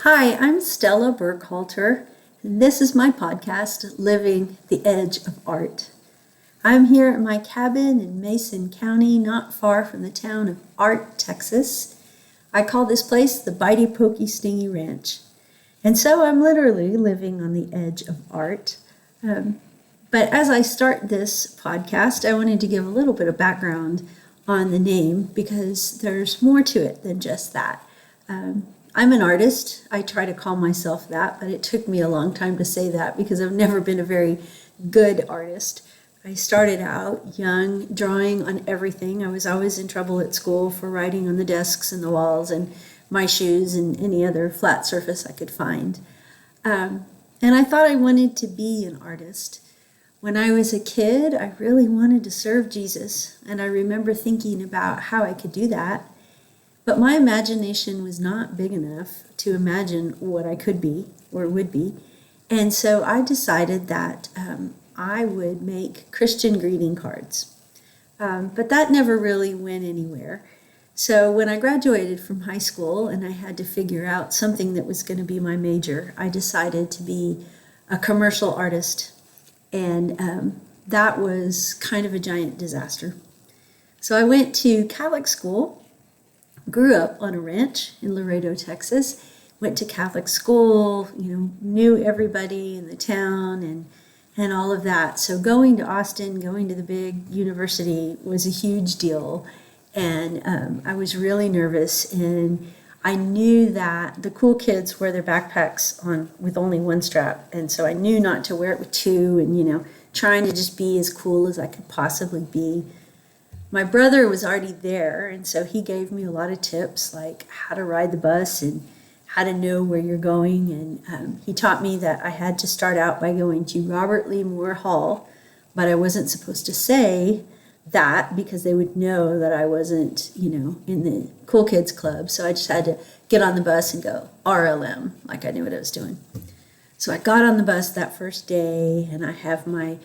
Hi, I'm Stella Burkhalter, and this is my podcast, Living the Edge of Art. I'm here at my cabin in Mason County, not far from the town of Art, Texas. I call this place the Bitey Pokey Stingy Ranch. And so I'm literally living on the edge of art. But as I start this podcast, I wanted to give a little bit of background on the name because there's more to it than just that. I'm an artist. I try to call myself that, but it took me a long time to say that because I've never been a very good artist. I started out young, drawing on everything. I was always in trouble at school for writing on the desks and the walls and my shoes and any other flat surface I could find. And I thought I wanted to be an artist. When I was a kid, I really wanted to serve Jesus, and I remember thinking about how I could do that. But my imagination was not big enough to imagine what I could be or would be. And so I decided that I would make Christian greeting cards. But that never really went anywhere. So when I graduated from high school and I had to figure out something that was going to be my major, I decided to be a commercial artist. And that was kind of a giant disaster. So I went to Catholic school. Grew up on a ranch in Laredo, Texas, went to Catholic school, knew everybody in the town and all of that. So going to Austin, going to the big university was a huge deal. And I was really nervous. And I knew that the cool kids wear their backpacks on with only one strap. And so I knew not to wear it with two and, trying to just be as cool as I could possibly be. My brother was already there, and so he gave me a lot of tips, like how to ride the bus and how to know where you're going. And he taught me that I had to start out by going to Robert Lee Moore Hall, but I wasn't supposed to say that because they would know that I wasn't, in the cool kids club. So I just had to get on the bus and go RLM, like I knew what I was doing. So I got on the bus that first day, and I have my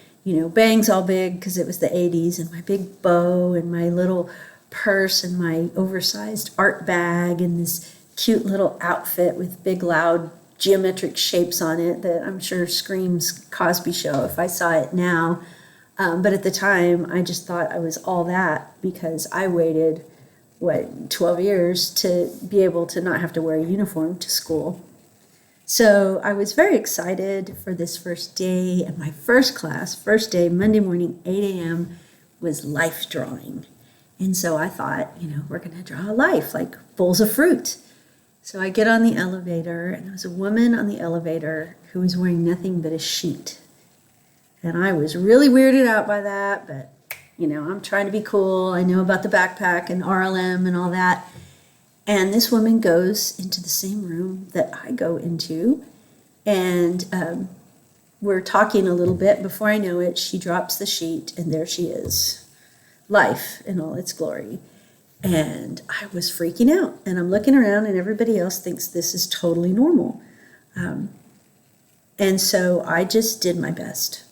bangs all big because it was the 80s, and my big bow and my little purse and my oversized art bag and this cute little outfit with big loud geometric shapes on it that I'm sure screams Cosby Show if I saw it now. But at the time, I just thought I was all that because I waited, 12 years to be able to not have to wear a uniform to school. So I was very excited for this first day, and my first day, Monday morning, 8 a.m., was life drawing. And so I thought, we're going to draw a life, like bowls of fruit. So I get on the elevator, and there was a woman on the elevator who was wearing nothing but a sheet. And I was really weirded out by that, but, I'm trying to be cool. I know about the backpack and RLM and all that. And this woman goes into the same room that I go into, and we're talking a little bit. Before I know it, she drops the sheet, and there she is, life in all its glory. And I was freaking out, and I'm looking around, and everybody else thinks this is totally normal. And so I just did my best.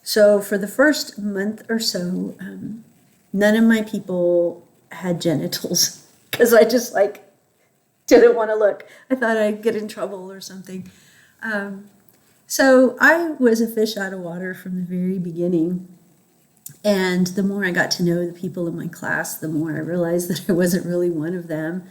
So for the first month or so, none of my people had genitals. Because I just didn't want to look. I thought I'd get in trouble or something. So I was a fish out of water from the very beginning. And the more I got to know the people in my class, the more I realized that I wasn't really one of them.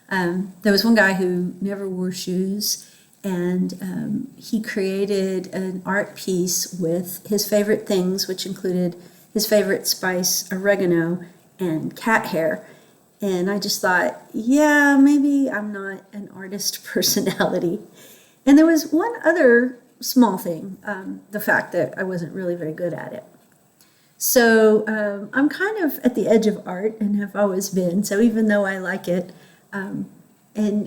There was one guy who never wore shoes, and he created an art piece with his favorite things, which included his favorite spice, oregano, and cat hair. And I just thought, yeah, maybe I'm not an artist personality. And there was one other small thing, the fact that I wasn't really very good at it. So I'm kind of at the edge of art and have always been. So even though I like it and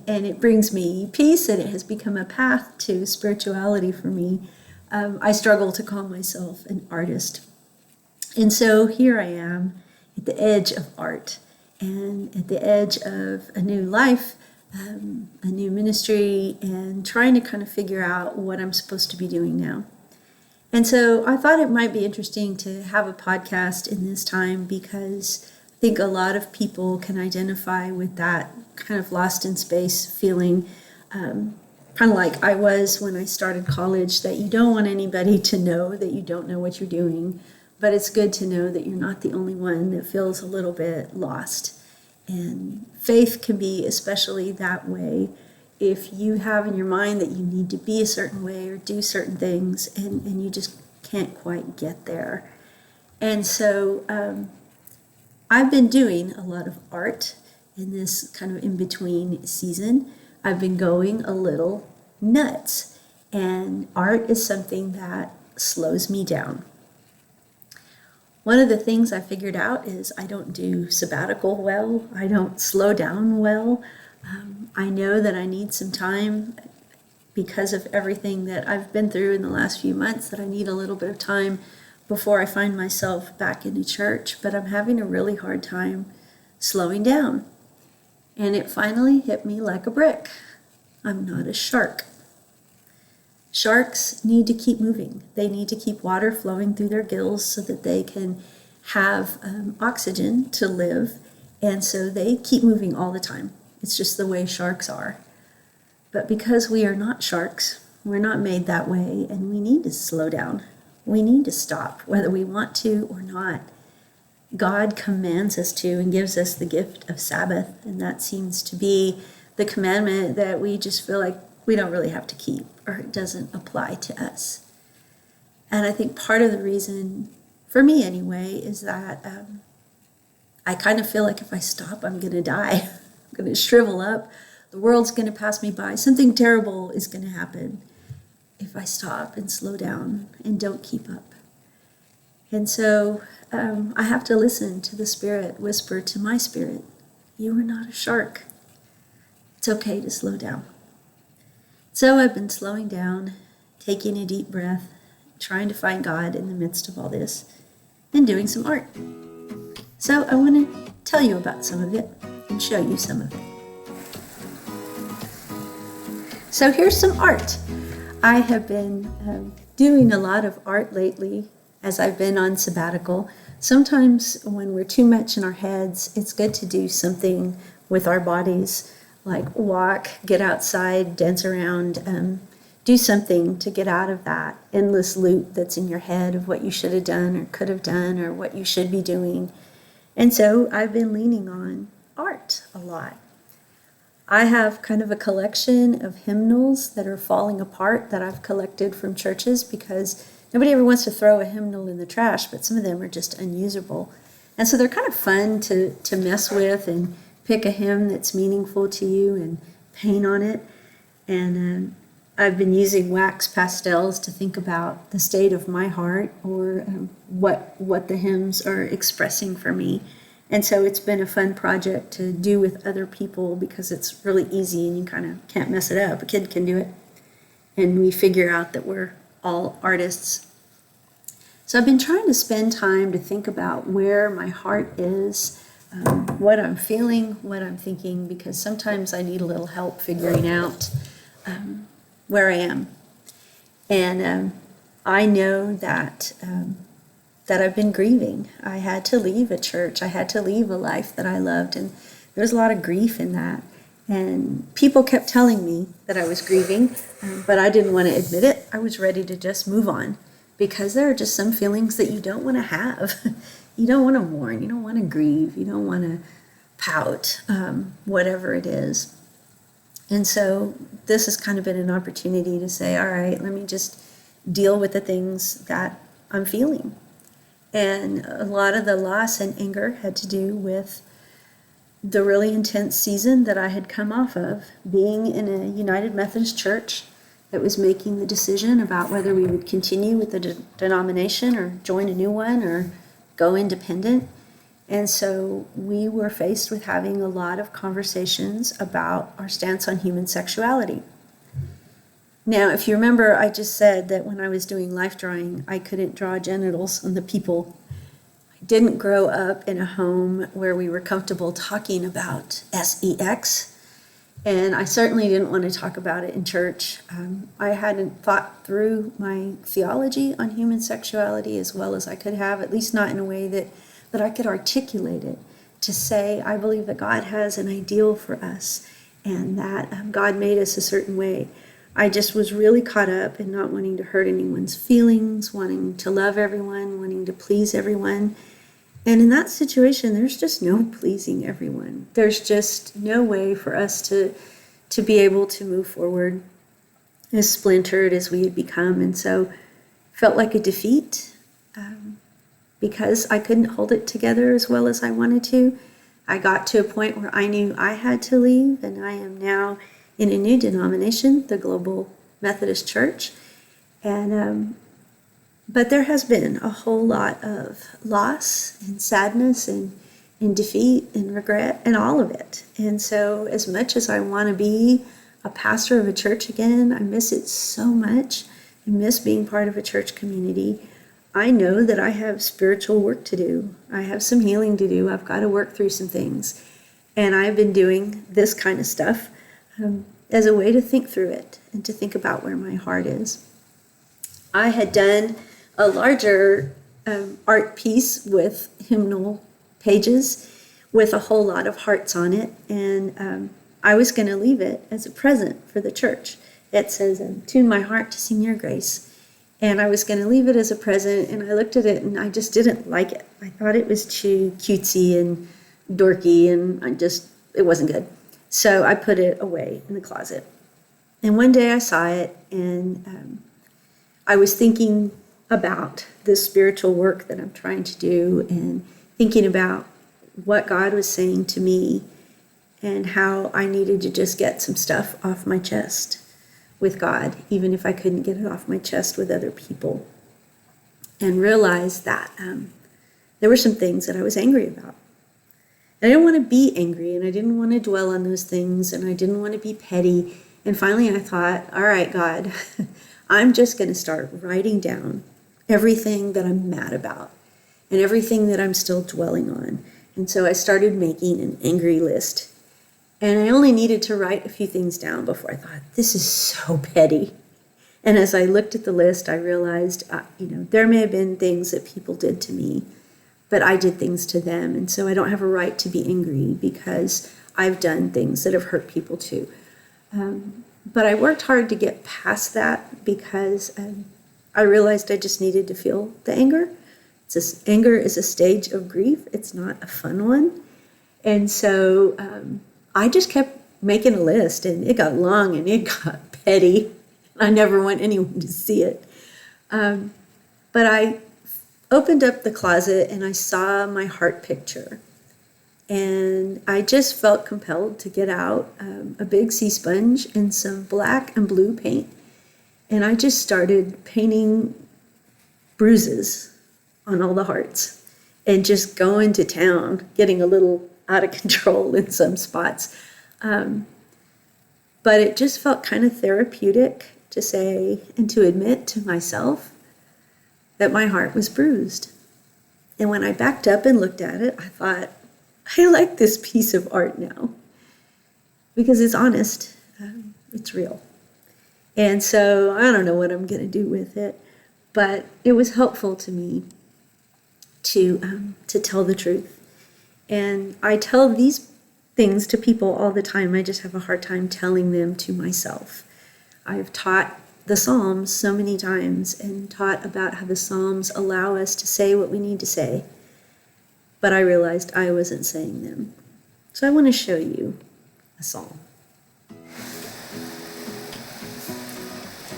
it brings me peace and it has become a path to spirituality for me, I struggle to call myself an artist. And so here I am at the edge of art. And at the edge of a new life, a new ministry, and trying to kind of figure out what I'm supposed to be doing now. And so I thought it might be interesting to have a podcast in this time because I think a lot of people can identify with that kind of lost in space feeling. kind of like I was when I started college, that you don't want anybody to know that you don't know what you're doing, but it's good to know that you're not the only one that feels a little bit lost. And faith can be especially that way if you have in your mind that you need to be a certain way or do certain things, and you just can't quite get there. And so I've been doing a lot of art in this kind of in-between season. I've been going a little nuts, and art is something that slows me down. One of the things I figured out is I don't do sabbatical well. I don't slow down well. I know that I need some time because of everything that I've been through in the last few months, that I need a little bit of time before I find myself back into church, but I'm having a really hard time slowing down. And it finally hit me like a brick. I'm not a shark. Sharks need to keep moving. They need to keep water flowing through their gills so that they can have oxygen to live, and so they keep moving all the time. It's just the way sharks are. But because we are not sharks, we're not made that way, and we need to slow down. We need to stop, whether we want to or not. God commands us to and gives us the gift of Sabbath, and that seems to be the commandment that we just feel like we don't really have to keep, or it doesn't apply to us. And I think part of the reason, for me anyway, is that I kind of feel like if I stop, I'm going to die. I'm going to shrivel up. The world's going to pass me by. Something terrible is going to happen if I stop and slow down and don't keep up. And so I have to listen to the Spirit whisper to my spirit, you are not a shark. It's okay to slow down. So I've been slowing down, taking a deep breath, trying to find God in the midst of all this, and doing some art. So I want to tell you about some of it and show you some of it. So here's some art. I have been doing a lot of art lately as I've been on sabbatical. Sometimes when we're too much in our heads, it's good to do something with our bodies, like walk, get outside, dance around, do something to get out of that endless loop that's in your head of what you should have done or could have done or what you should be doing. And so I've been leaning on art a lot. I have kind of a collection of hymnals that are falling apart that I've collected from churches because nobody ever wants to throw a hymnal in the trash, but some of them are just unusable. And so they're kind of fun to mess with and pick a hymn that's meaningful to you and paint on it. And I've been using wax pastels to think about the state of my heart or what the hymns are expressing for me. And so it's been a fun project to do with other people because it's really easy and you kind of can't mess it up. A kid can do it. And we figure out that we're all artists. So I've been trying to spend time to think about where my heart is, what I'm feeling, what I'm thinking, because sometimes I need a little help figuring out where I am. And I know that I've been grieving. I had to leave a church. I had to leave a life that I loved, and there was a lot of grief in that. And people kept telling me that I was grieving, but I didn't want to admit it. I was ready to just move on because there are just some feelings that you don't want to have. You don't want to mourn. You don't want to grieve. You don't want to pout, whatever it is. And so this has kind of been an opportunity to say, all right, let me just deal with the things that I'm feeling. And a lot of the loss and anger had to do with the really intense season that I had come off of, being in a United Methodist church that was making the decision about whether we would continue with the denomination or join a new one or go independent. And so we were faced with having a lot of conversations about our stance on human sexuality. Now, if you remember, I just said that when I was doing life drawing, I couldn't draw genitals on the people. I didn't grow up in a home where we were comfortable talking about sex, and I certainly didn't want to talk about it in church. I hadn't thought through my theology on human sexuality as well as I could have, at least not in a way that I could articulate it, to say, I believe that God has an ideal for us and that God made us a certain way. I just was really caught up in not wanting to hurt anyone's feelings, wanting to love everyone, wanting to please everyone. And in that situation, there's just no pleasing everyone. There's just no way for us to be able to move forward as splintered as we had become. And so felt like a defeat because I couldn't hold it together as well as I wanted to. I got to a point where I knew I had to leave, and I am now in a new denomination, the Global Methodist Church. And but there has been a whole lot of loss and sadness and defeat and regret and all of it. And so as much as I want to be a pastor of a church again, I miss it so much. I miss being part of a church community. I know that I have spiritual work to do. I have some healing to do. I've got to work through some things. And I've been doing this kind of stuff as a way to think through it and to think about where my heart is. I had done a larger art piece with hymnal pages with a whole lot of hearts on it, and I was going to leave it as a present for the church. It says, "Tune my heart to sing your grace." And I was going to leave it as a present, and I looked at it and I just didn't like it. I thought it was too cutesy and dorky, and it wasn't good. So I put it away in the closet. And one day I saw it, and I was thinking about the spiritual work that I'm trying to do, and thinking about what God was saying to me and how I needed to just get some stuff off my chest with God, even if I couldn't get it off my chest with other people. And realized that there were some things that I was angry about. I didn't want to be angry, and I didn't want to dwell on those things, and I didn't want to be petty. And finally I thought, all right, God, I'm just going to start writing down everything that I'm mad about and everything that I'm still dwelling on. And so I started making an angry list. And I only needed to write a few things down before I thought, this is so petty. And as I looked at the list, I realized, there may have been things that people did to me, but I did things to them. And so I don't have a right to be angry because I've done things that have hurt people too. But I worked hard to get past that because I realized I just needed to feel the anger. Anger is a stage of grief. It's not a fun one. And so I just kept making a list, and it got long and it got petty. I never want anyone to see it. But I opened up the closet and I saw my heart picture. And I just felt compelled to get out a big sea sponge and some black and blue paint. And I just started painting bruises on all the hearts and just going to town, getting a little out of control in some spots. But it just felt kind of therapeutic to say and to admit to myself that my heart was bruised. And when I backed up and looked at it, I thought, I like this piece of art now because it's honest, it's real. And so I don't know what I'm going to do with it, but it was helpful to me to tell the truth. And I tell these things to people all the time. I just have a hard time telling them to myself. I've taught the Psalms so many times and taught about how the Psalms allow us to say what we need to say. But I realized I wasn't saying them. So I want to show you a psalm.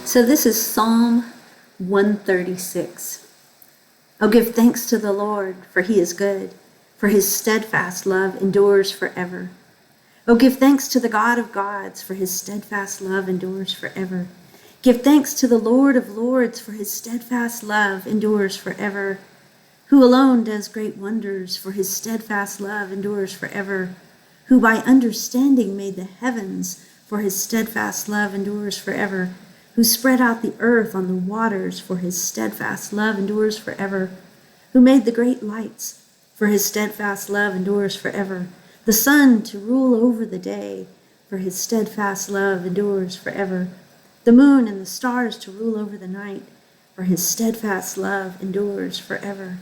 So this is Psalm 136. Oh, give thanks to the Lord, for he is good, for his steadfast love endures forever. Oh, give thanks to the God of gods, for his steadfast love endures forever. Give thanks to the Lord of lords, for his steadfast love endures forever. Who alone does great wonders, for his steadfast love endures forever. Who by understanding made the heavens, for his steadfast love endures forever. Who spread out the earth on the waters, for his steadfast love endures forever. Who made the great lights, for his steadfast love endures forever. The sun to rule over the day, for his steadfast love endures forever. The moon and the stars to rule over the night, for his steadfast love endures forever.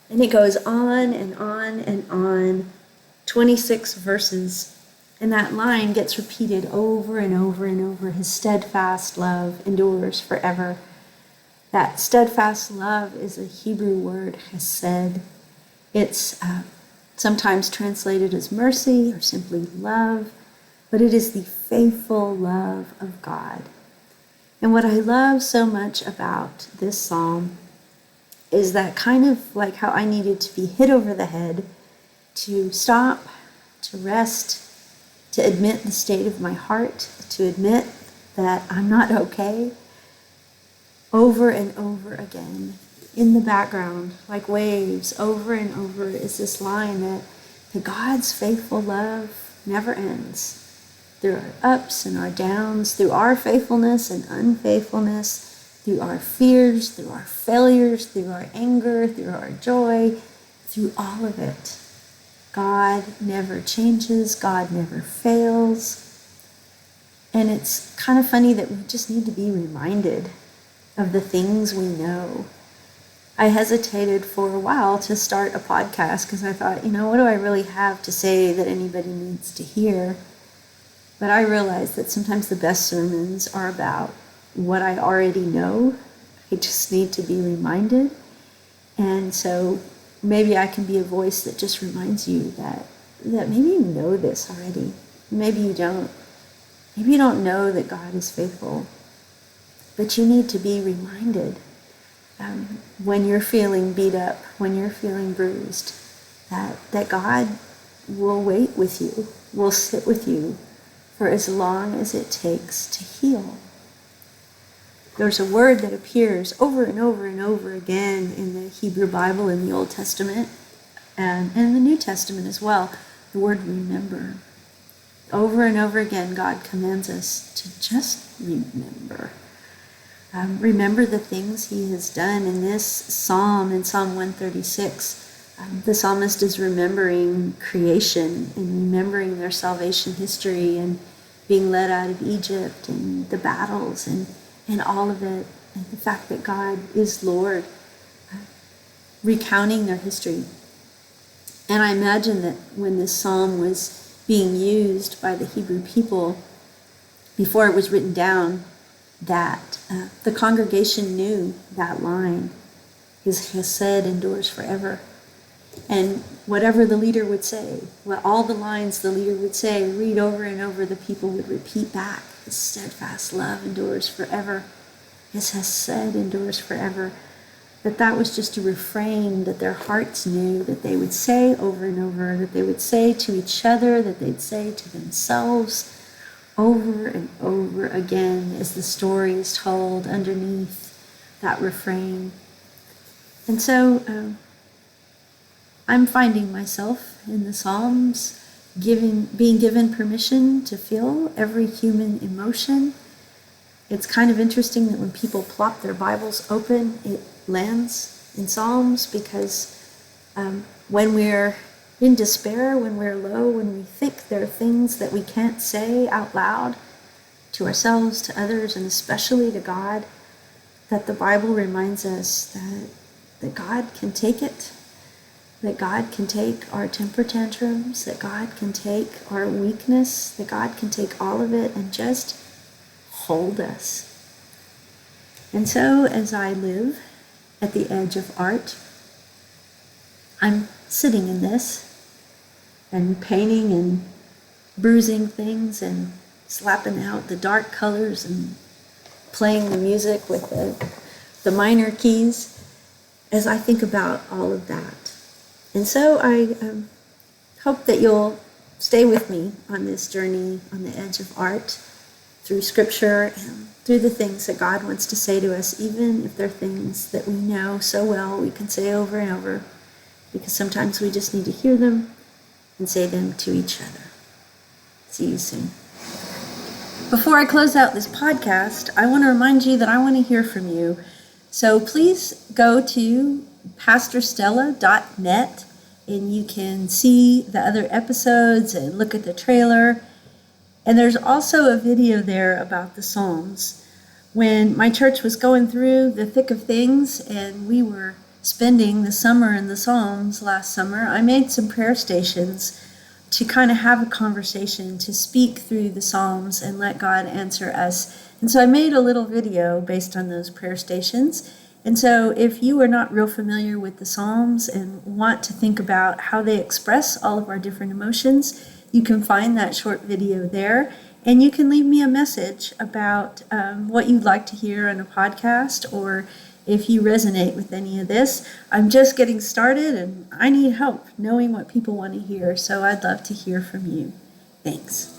And it goes on and on and on, 26 verses. And that line gets repeated over and over and over. His steadfast love endures forever. That steadfast love is a Hebrew word, hesed. It's sometimes translated as mercy or simply love, but it is the faithful love of God. And what I love so much about this psalm is that kind of like how I needed to be hit over the head, to stop, to rest, to admit the state of my heart, to admit that I'm not okay. Over and over again, in the background, like waves, over and over is this line that God's faithful love never ends. Through our ups and our downs, through our faithfulness and unfaithfulness, through our fears, through our failures, through our anger, through our joy, through all of it. God never changes, God never fails. And it's kind of funny that we just need to be reminded of the things we know. I hesitated for a while to start a podcast because I thought, what do I really have to say that anybody needs to hear? But I realized that sometimes the best sermons are about what I already know. I just need to be reminded. And so maybe I can be a voice that just reminds you that maybe you know this already. Maybe you don't. Maybe you don't know that God is faithful. But you need to be reminded when you're feeling beat up, when you're feeling bruised, that God will wait with you, will sit with you for as long as it takes to heal. There's a word that appears over and over and over again in the Hebrew Bible in the Old Testament and in the New Testament as well, the word remember. Over and over again, God commands us to just remember. Remember the things he has done. In this psalm, in Psalm 136, the psalmist is remembering creation and remembering their salvation history and being led out of Egypt and the battles and all of it, and the fact that God is Lord, recounting their history. And I imagine that when this psalm was being used by the Hebrew people, before it was written down, that the congregation knew that line, his hesed endures forever. And whatever the leader would say, all the lines the leader would say, read over and over, the people would repeat back, his steadfast love endures forever, his hesed endures forever. That was just a refrain that their hearts knew, that they would say over and over, that they would say to each other, that they'd say to themselves, over and over again as the story is told underneath that refrain. And so I'm finding myself in the Psalms being given permission to feel every human emotion. It's kind of interesting that when people plop their Bibles open, it lands in Psalms because when we're in despair, when we're low, when we think there are things that we can't say out loud to ourselves, to others, and especially to God, that the Bible reminds us that God can take it, that God can take our temper tantrums, that God can take our weakness, that God can take all of it and just hold us. And so as I live at the edge of art, I'm sitting in this and painting and bruising things and slapping out the dark colors and playing the music with the minor keys as I think about all of that. And so I hope that you'll stay with me on this journey on the edge of art through scripture and through the things that God wants to say to us, even if they're things that we know so well we can say over and over, because sometimes we just need to hear them and say them to each other. See you soon. Before I close out this podcast, I want to remind you that I want to hear from you. So please go to pastorstella.net and you can see the other episodes and look at the trailer. And there's also a video there about the Psalms. When my church was going through the thick of things and we were spending the summer in the Psalms last summer, I made some prayer stations to kind of have a conversation, to speak through the Psalms and let God answer us. And so I made a little video based on those prayer stations. And so if you are not real familiar with the Psalms and want to think about how they express all of our different emotions, you can find that short video there. And you can leave me a message about what you'd like to hear on a podcast, or if you resonate with any of this. I'm just getting started and I need help knowing what people want to hear, so I'd love to hear from you. Thanks.